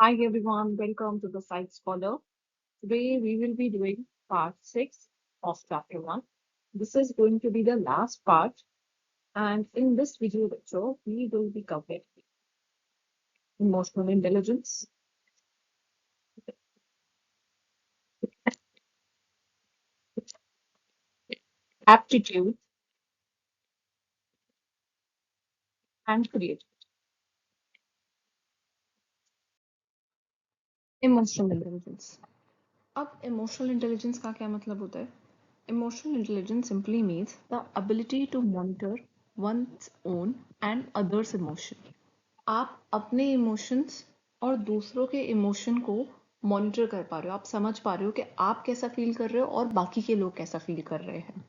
Hi everyone, welcome to the Site Scholar. Today we will be doing part 6 of chapter 1. This is going to be the last part, and in this video lecture we will be covering emotional intelligence, aptitude, and creativity. Emotional intelligence. अब emotional intelligence का क्या मतलब होता है? Emotional intelligence simply means the ability to monitor one's own and others emotion. आप अपने emotions और दूसरों के इमोशन को मॉनिटर कर पा रहे हो, आप समझ पा रहे हो कि आप कैसा फील कर रहे हो और बाकी के लोग कैसा फील कर रहे हैं.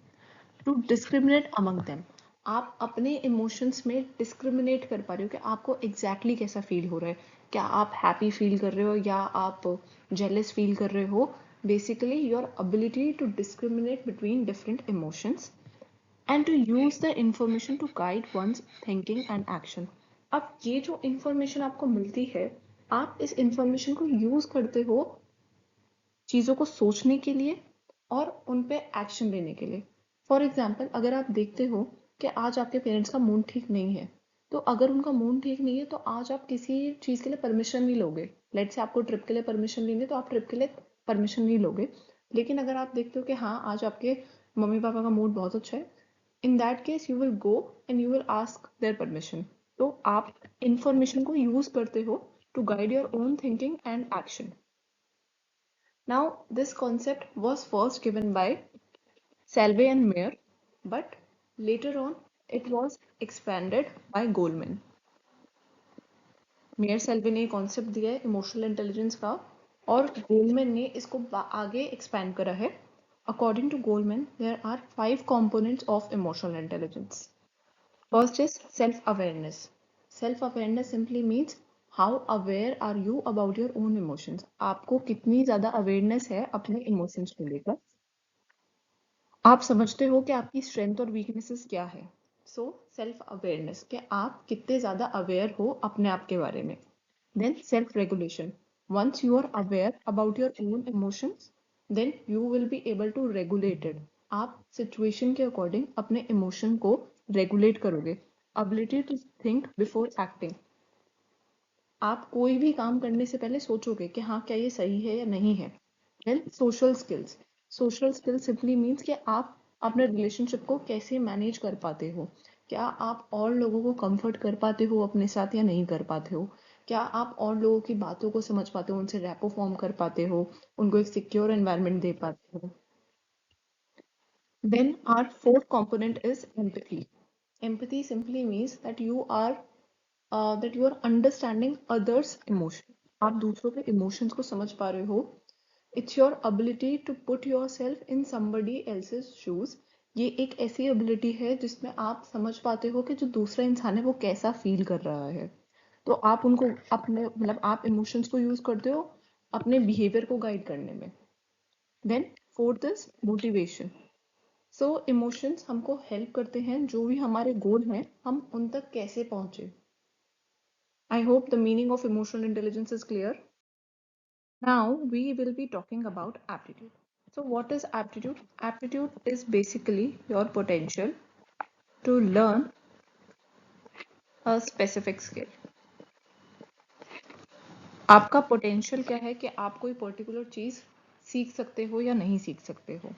टू डिस्क्रिमिनेट अमंग देम, आप अपने इमोशंस में डिस्क्रिमिनेट कर पा रहे हो कि आपको एग्जैक्टली कैसा फील हो रहा है. क्या आप हैप्पी फील कर रहे हो या आप जेलस फील कर रहे हो. Basically your ability to discriminate between different emotions and to use the information to guide one's thinking and action. अब ये जो इंफॉर्मेशन आपको मिलती है, आप इस इंफॉर्मेशन को यूज करते हो चीज़ों को सोचने के लिए और उन पे एक्शन लेने के लिए. फॉर एग्जाम्पल, अगर आप देखते हो कि आज आपके पेरेंट्स का मूड ठीक नहीं है, तो अगर उनका मूड ठीक नहीं है तो आज आप किसी चीज़ के लिए परमिशन नहीं लोगे. लेट से आपको ट्रिप के लिए परमिशन लेनी है तो आप ट्रिप के लिए परमिशन नहीं लोगे. लेकिन अगर आप देखते हो कि हाँ, आज आपके मम्मी पापा का मूड बहुत अच्छा है, in that case you will go and you will ask their permission. तो आप इंफॉर्मेशन को यूज करते हो to guide your own thinking and action. Now, this concept was first given by Salve and Mayer, but later on it was expanded by Goleman. Mayer Salovey ने concept दिया है emotional intelligence का और Goleman ने इसको आगे expand करा है. According to Goleman there are 5 components of emotional intelligence. First is self-awareness. Self-awareness simply means how aware are you about your own emotions. आपको कितनी ज़्यादा अवेयरनेस है अपने इमोशंस को लेकर. आप समझते हो कि आपकी स्ट्रेंथ और वीकनेसेस क्या है. सो सेल्फ अवेयरनेस कि आप कितने ज़्यादा अवेयर हो अपने आप के बारे में. Then self regulation. Once you are aware about your own emotions, then you will be able to regulate it. आप सिचुएशन के अकॉर्डिंग अपने इमोशन को रेगुलेट करोगे. Ability to think before acting. आप कोई भी काम करने से पहले सोचोगे कि हाँ, क्या ये सही है या नहीं है. Then social skills. Social skills simply means कि आप अपने रिलेशनशिप को कैसे मैनेज कर पाते हो. क्या आप और लोगों को कंफर्ट कर पाते हो अपने साथ या नहीं कर पाते हो. क्या आप और लोगों की बातों को समझ पाते हो, उनसे रैपो फॉर्म कर पाते हो, उनको एक सिक्योर एनवायरनमेंट दे पाते हो. Then our fourth component is empathy. Empathy simply means that you are understanding others' emotion. आप दूसरों के emotions को समझ पा रहे हो. It's your ability to put yourself in somebody else's shoes. ये एक ऐसी ability है जिसमें आप समझ पाते हो कि जो दूसरा इंसान है वो कैसा फील कर रहा है. तो आप उनको अपने मतलब आप इमोशंस को यूज करते हो अपने बिहेवियर को गाइड करने में. Then fourth is motivation. So emotions हमको हेल्प करते हैं जो भी हमारे गोल हैं हम उन तक कैसे पहुंचे. I hope the meaning of emotional intelligence is clear. Now we will be talking about aptitude. So what is aptitude? Aptitude is basically your potential to learn a specific skill. आपका पोटेंशियल क्या है कि आप कोई particular चीज सीख सकते हो या नहीं सीख सकते हो.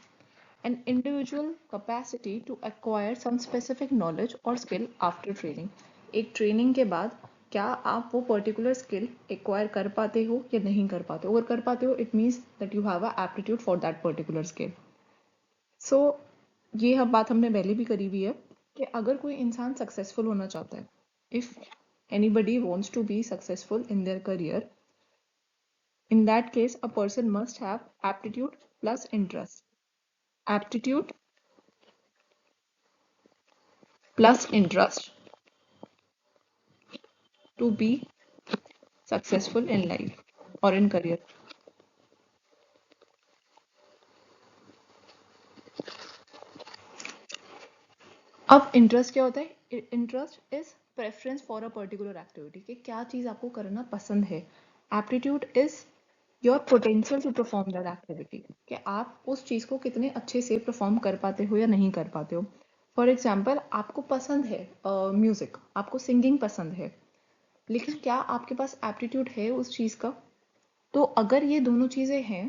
An individual capacity to acquire some specific knowledge or skill after training. एक ट्रेनिंग के बाद क्या आप वो पर्टिकुलर स्किल एक्वायर कर पाते हो या नहीं कर पाते हो. अगर कर पाते हो it means that you have a aptitude for that particular skill. So ये बात हमने पहले भी करी हुई है कि अगर कोई इंसान सक्सेसफुल होना चाहता है, if anybody wants to be successful in their career, in that case a person must have aptitude plus interest. Aptitude plus interest to be successful in life or in career. अब interest क्या होता है? Interest is preference for a particular activity कि क्या चीज़ आपको करना पसंद है. Aptitude is your potential to perform that activity, कि आप उस चीज़ को कितने अच्छे से परफॉर्म कर पाते हो या नहीं कर पाते हो। फॉर एग्जाम्पल, आपको पसंद है म्यूजिक, आपको सिंगिंग पसंद है, लेकिन क्या आपके पास एप्टीट्यूड है उस चीज़ का? तो अगर ये दोनों चीज़ें हैं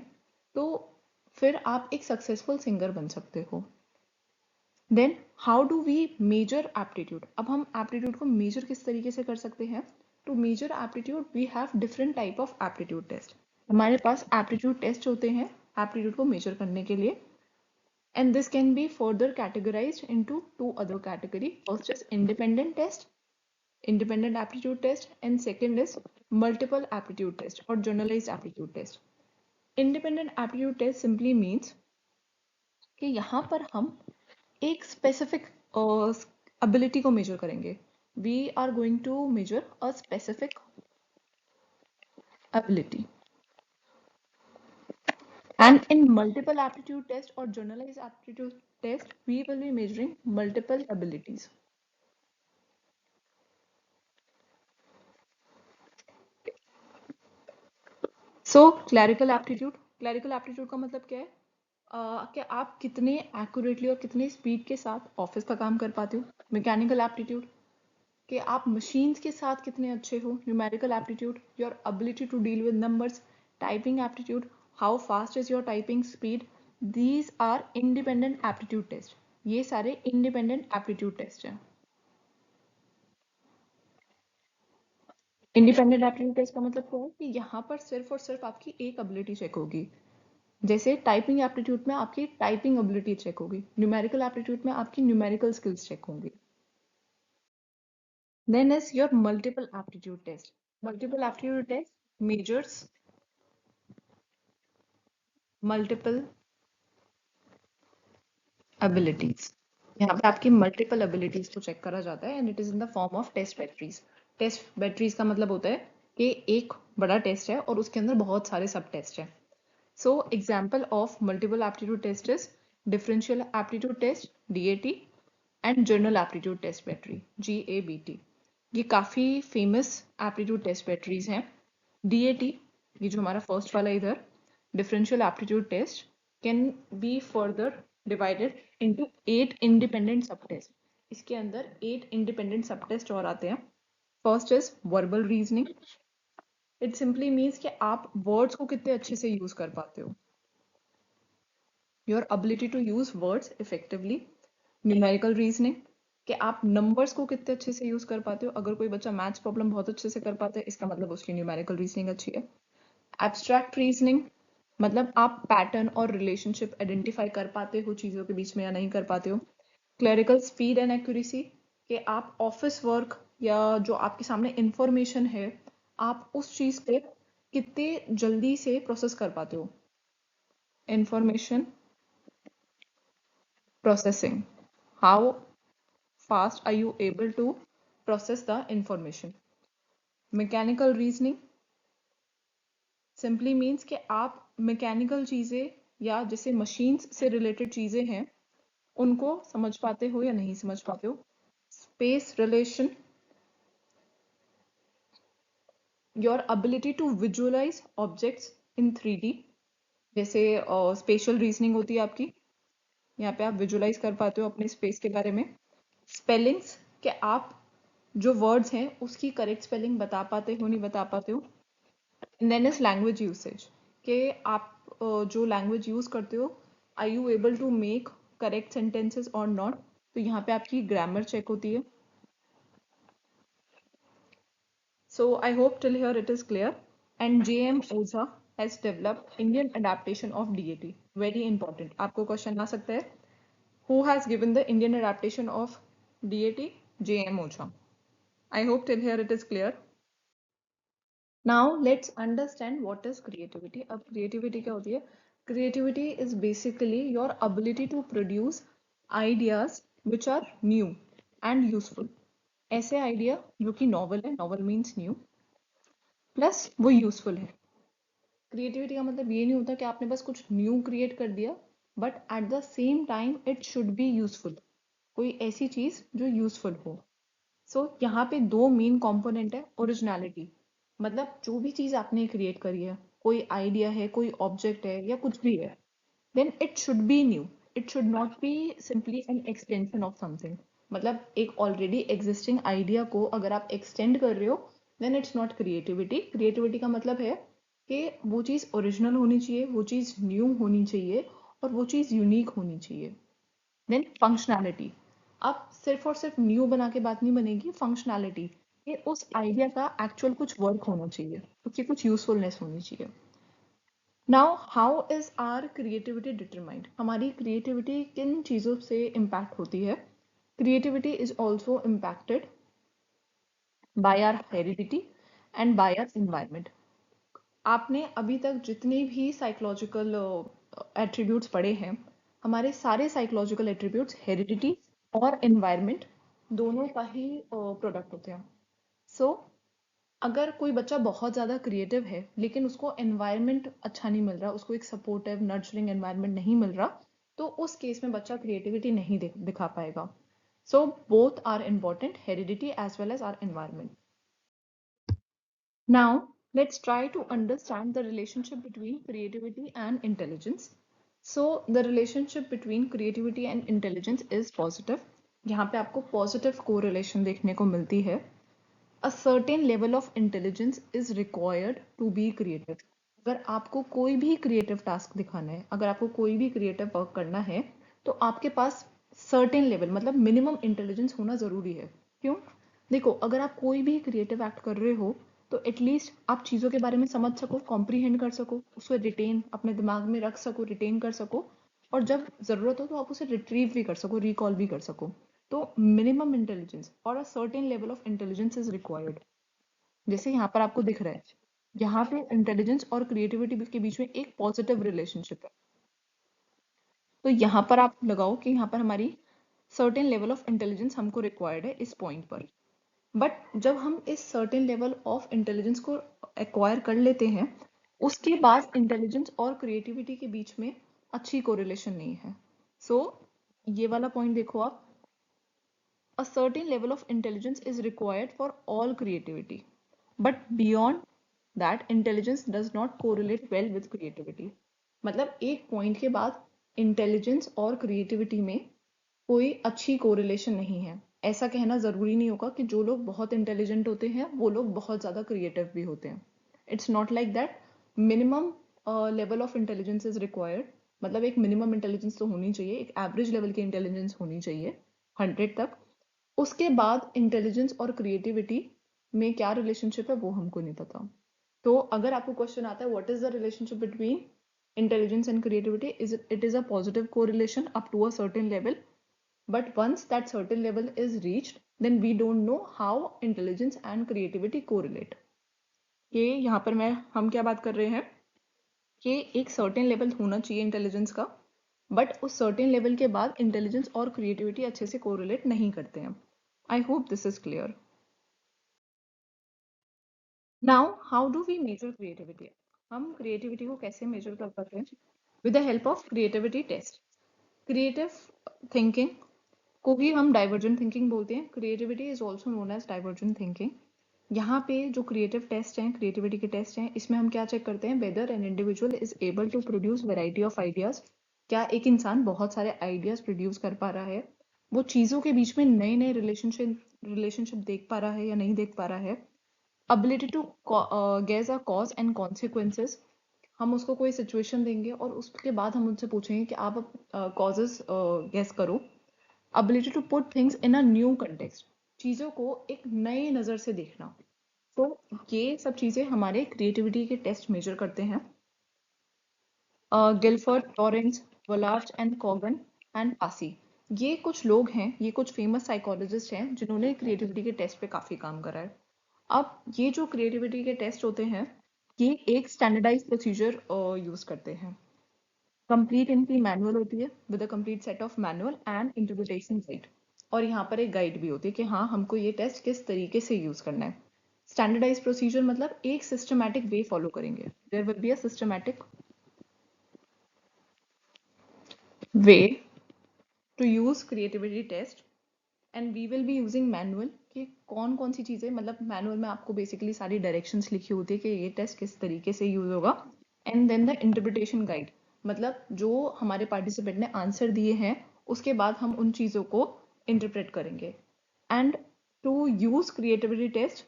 तो फिर आप एक सक्सेसफुल सिंगर बन सकते हो। Then how do we measure aptitude? अब हम एप्टीट्यूड को मेजर किस तरीके से कर सकते हैं? To measure aptitude we have different type of aptitude test. हमारे पास एप्टीट्यूड टेस्ट होते हैं एप्टीट्यूड को मेजर करने के लिए, and this can be further categorized into two other category. First is independent test, independent aptitude test, and second is multiple aptitude test or generalized aptitude test. Independent aptitude test simply means कि यहाँ पर हम एक specific ability को measure करेंगे. We are going to measure a specific ability. And in multiple aptitude test or generalized aptitude test, we will be measuring multiple abilities. So clerical aptitude, clerical aptitude का मतलब क्या है? कि आप कितने accurately और कितने स्पीड के साथ ऑफिस का काम कर पाते हो। मैकेनिकल एप्टीट्यूड, कि आप मशीन्स के साथ कितने अच्छे हो। Numerical aptitude, your ability to deal with numbers. Typing aptitude, how fast is your typing speed. These are independent aptitude test. ये सारे इंडिपेंडेंट एप्टीट्यूड टेस्ट हैं। इंडिपेंडेंट एप्टीट्यूड टेस्ट का मतलब क्या है कि यहाँ पर सिर्फ और सिर्फ आपकी एक एबिलिटी चेक होगी। जैसे टाइपिंग एप्टीट्यूड में आपकी टाइपिंग एबिलिटी चेक होगी, न्यूमेरिकल एप्टीट्यूड में आपकी न्यूमेरिकल स्किल्स चेक होंगी। Then is your multiple aptitude test. Multiple aptitude test measures multiple abilities. यहाँ पे आपकी मल्टीपल एबिलिटीज को चेक करा जाता है and it is in the form of test batteries. Test batteries का मतलब होता है कि एक बड़ा टेस्ट है और उसके अंदर बहुत सारे सब टेस्ट हैं। So example of multiple aptitude test is differential aptitude test DAT and general aptitude test battery GABT। ये काफी फेमस एप्टीट्यूड टेस्ट बैटरीज हैं। DAT, ये जो हमारा फर्स्ट वाला इधर differential aptitude test, can be further divided into 8 independent sub test. इसके अंदर 8 इंडिपेंडेंट सब टेस्ट और आते हैं। First is verbal reasoning. It simply means कि आप वर्ड्स को कितने अच्छे से यूज कर पाते हो, your ability to use words effectively. Numerical reasoning, कि आप नंबर्स को कितने अच्छे से यूज कर पाते हो। अगर कोई बच्चा मैथ्स प्रॉब्लम बहुत अच्छे से कर पाता है, इसका मतलब उसकी न्यूमेरिकल रीजनिंग अच्छी है। एब्स्ट्रैक्ट रीजनिंग, मतलब आप पैटर्न और रिलेशनशिप आइडेंटिफाई कर पाते हो चीजों के बीच में या नहीं कर पाते हो। क्लरिकल स्पीड एंड एक्यूरेसी, कि आप ऑफिस वर्क या जो आपके सामने इंफॉर्मेशन है, आप उस चीज को कितने जल्दी से प्रोसेस कर पाते हो। Information processing, how fast are you able to process the information. Mechanical reasoning simply means कि आप मैकेनिकल चीजें या जैसे मशीन्स से रिलेटेड चीजें हैं उनको समझ पाते हो या नहीं समझ पाते हो। Space relation, your ability to visualise objects in 3D। जैसे स्पेशल रीजनिंग होती है आपकी, यहाँ पे आप विजुअलाइज कर पाते हो अपने स्पेस के बारे में। स्पेलिंग्स, कि आप जो वर्ड्स हैं उसकी करेक्ट स्पेलिंग बता पाते हो नहीं बता पाते हो। देन इज लैंग्वेज यूसेज, कि आप जो लैंग्वेज यूज करते हो, are you able to make correct sentences और नॉट। तो यहाँ पे आपकी ग्रामर चेक होती है। So I hope till here it is clear. And JM Oza has developed Indian adaptation of DAT. Very important. आपको क्वेश्चन आ सकता है, who has given the Indian adaptation of DAT? JM Oza. I hope till here it is clear. Now let's understand what is creativity. अब creativity क्या होती है? Creativity is basically your ability to produce ideas which are new and useful. ऐसे idea जो कि novel है, novel means new, plus वो useful है। क्रिएटिविटी का मतलब ये नहीं होता कि आपने बस कुछ न्यू क्रिएट कर दिया, but at the same time it should be useful. कोई ऐसी चीज जो यूजफुल हो। सो यहाँ पे दो मेन कंपोनेंट है। ओरिजिनलिटी, मतलब जो भी चीज आपने क्रिएट करी है, कोई आइडिया है, कोई ऑब्जेक्ट है या कुछ भी है, then it should be new. It should not be simply an extension of something. मतलब एक already existing idea को अगर आप extend कर रहे हो, then it's not creativity. Creativity का मतलब है कि वो चीज़ original होनी चाहिए, वो चीज़ new होनी चाहिए और वो चीज़ unique होनी चाहिए. देन फंक्शनैलिटी, आप सिर्फ और सिर्फ न्यू बना के बात नहीं बनेगी. फंक्शनैलिटी, ये उस आइडिया का एक्चुअल कुछ वर्क होना चाहिए, उसकी कुछ यूजफुलनेस होनी चाहिए. Now how is our creativity determined, हमारी क्रिएटिविटी किन चीज़ों से इम्पैक्ट होती है. Creativity is also impacted by our heredity and by our environment. आपने अभी तक जितने भी साइकोलॉजिकल एट्रीब्यूट्स पढ़े हैं, हमारे सारे साइकोलॉजिकल एट्रीब्यूट्स हेरिडिटी और एनवायरनमेंट दोनों का ही प्रोडक्ट होते हैं. सो अगर कोई बच्चा बहुत ज़्यादा क्रिएटिव है लेकिन उसको एनवायरनमेंट अच्छा नहीं मिल रहा, उसको एक सपोर्टिव नर्चरिंग एनवायरनमेंट नहीं मिल रहा, तो उस केस में बच्चा क्रिएटिविटी नहीं दिखा पाएगा. So both are important, heredity as well as our environment. Now, let's try to understand the relationship between creativity and intelligence. So, the relationship between creativity and intelligence is positive. यहाँ पे आपको positive correlation देखने को मिलती है. A certain level of intelligence is required to be creative. अगर आपको कोई भी creative task दिखाना है, अगर आपको कोई भी creative work करना है, तो आपके पास certain level मतलब minimum intelligence होना ज़रूरी है. क्यों? देखो, अगर आप कोई भी creative act कर रहे हो, तो एटलीस्ट आप चीज़ों के बारे में समझ सको, कॉम्प्रीहेंड कर सको, उसको रिटेन अपने दिमाग में रख सको, रिटेन कर सको, और जब ज़रूरत हो तो आप उसे रिट्रीव भी कर सको, रिकॉल भी कर सको. तो मिनिमम इंटेलिजेंस और a certain level of intelligence is required. जैसे यहाँ पर आपको दिख रहा है, यहाँ पे इंटेलिजेंस और क्रिएटिविटी के बीच में एक पॉजिटिव रिलेशनशिप है. तो यहाँ पर आप लगाओ कि यहाँ पर हमारी सर्टेन लेवल ऑफ इंटेलिजेंस हमको रिक्वायर्ड है इस पॉइंट पर. बट जब हम इस सर्टेन लेवल ऑफ इंटेलिजेंस को एक्वायर कर लेते हैं, उसके बाद इंटेलिजेंस और क्रिएटिविटी के बीच में अच्छी कोरिलेशन नहीं है. सो ये वाला पॉइंट देखो आप, a certain level of intelligence is required for all creativity, but beyond that intelligence does not correlate well with creativity. मतलब एक पॉइंट के बाद इंटेलिजेंस और क्रिएटिविटी में कोई अच्छी कोरिलेशन नहीं है. ऐसा कहना जरूरी नहीं होगा कि जो लोग बहुत इंटेलिजेंट होते हैं वो लोग बहुत ज्यादा क्रिएटिव भी होते हैं. It's not like that. Minimum level of intelligence is required. मतलब एक मिनिमम इंटेलिजेंस तो होनी चाहिए, एक एवरेज लेवल की इंटेलिजेंस होनी चाहिए 100 तक. उसके बाद इंटेलिजेंस और क्रिएटिविटी में क्या रिलेशनशिप है वो हमको नहीं पता. तो अगर आपको क्वेश्चन आता है what is the relationship between intelligence and creativity, is it is a positive correlation up to a certain level, but once that certain level is reached, then we don't know how intelligence and creativity correlate. ये यहाँ पर हम क्या बात कर रहे हैं कि एक सर्टेन लेवल होना चाहिए इंटेलिजेंस का, बट उस सर्टेन लेवल के बाद इंटेलिजेंस और क्रिएटिविटी अच्छे से कोरिलेट नहीं करते हैं. I hope this is clear. Now how do we measure creativity, हम क्रिएटिविटी को कैसे मेजर कर सकते हैं? With the help of creativity test. Creative thinking को भी हम डाइवर्जेंट थिंकिंग बोलते हैं. Creativity is also known as divergent thinking. यहाँ पे जो क्रिएटिव टेस्ट हैं, क्रिएटिविटी के टेस्ट हैं, इसमें हम क्या चेक करते हैं? Whether an individual is able to produce variety of ideas. क्या एक इंसान बहुत सारे आइडियाज प्रोड्यूस कर पा रहा है, वो चीज़ों के बीच में नए नए रिलेशनशिप देख पा रहा है या नहीं देख पा रहा है. Ability to guess a cause and consequences. हम उसको कोई सिचुएशन देंगे और उसके बाद हम उनसे पूछेंगे कि आप कॉजेस गेस करो. ability to put things in a new context, चीज़ों को एक नए नज़र से देखना. तो ये सब चीज़ें हमारे क्रिएटिविटी के टेस्ट मेजर करते हैं. Guilford, Lawrence, Wallach and Kogan and Passi, ये कुछ लोग हैं, ये कुछ फेमस साइकोलॉजिस्ट हैं जिन्होंने क्रिएटिविटी के टेस्ट पे काफ़ी काम करा है. अब ये जो क्रिएटिविटी के टेस्ट होते हैं, ये एक स्टैंडर्डाइज प्रोसीजर यूज करते हैं. कंप्लीट इनकी मैनुअल होती है with a complete set of manual and interpretation guide. और यहाँ पर एक गाइड भी होती है कि हाँ हमको ये टेस्ट किस तरीके से यूज करना है. स्टैंडर्डाइज प्रोसीजर मतलब एक सिस्टमैटिक वे फॉलो करेंगे. There will be a systematic way to use creativity test, and we will be using manual कि कौन कौन सी चीज़ें, मतलब मैनुअल में आपको बेसिकली सारी डायरेक्शंस लिखी होती है कि ये टेस्ट किस तरीके से यूज होगा। And then the interpretation guide, मतलब जो हमारे पार्टिसिपेंट ने आंसर दिए हैं उसके बाद हम उन चीज़ों को इंटरप्रेट करेंगे। And to use creativity test,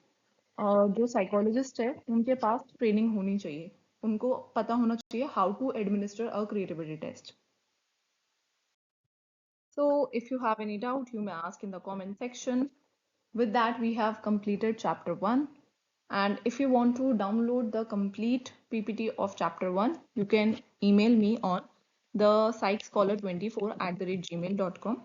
जो साइकोलॉजिस्ट है उनके पास ट्रेनिंग होनी चाहिए, उनको पता होना चाहिए how to administer a creativity test. So if you have any doubt, you may ask in the comment section. With that, we have completed chapter 1. And if you want to download the complete PPT of chapter 1, you can email me on the psychscholar24@gmail.com.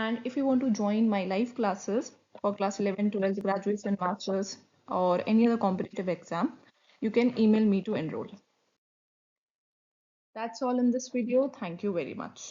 And if you want to join my live classes for class 11, 12, graduates and masters, or any other competitive exam, you can email me to enroll. That's all in this video. Thank you very much.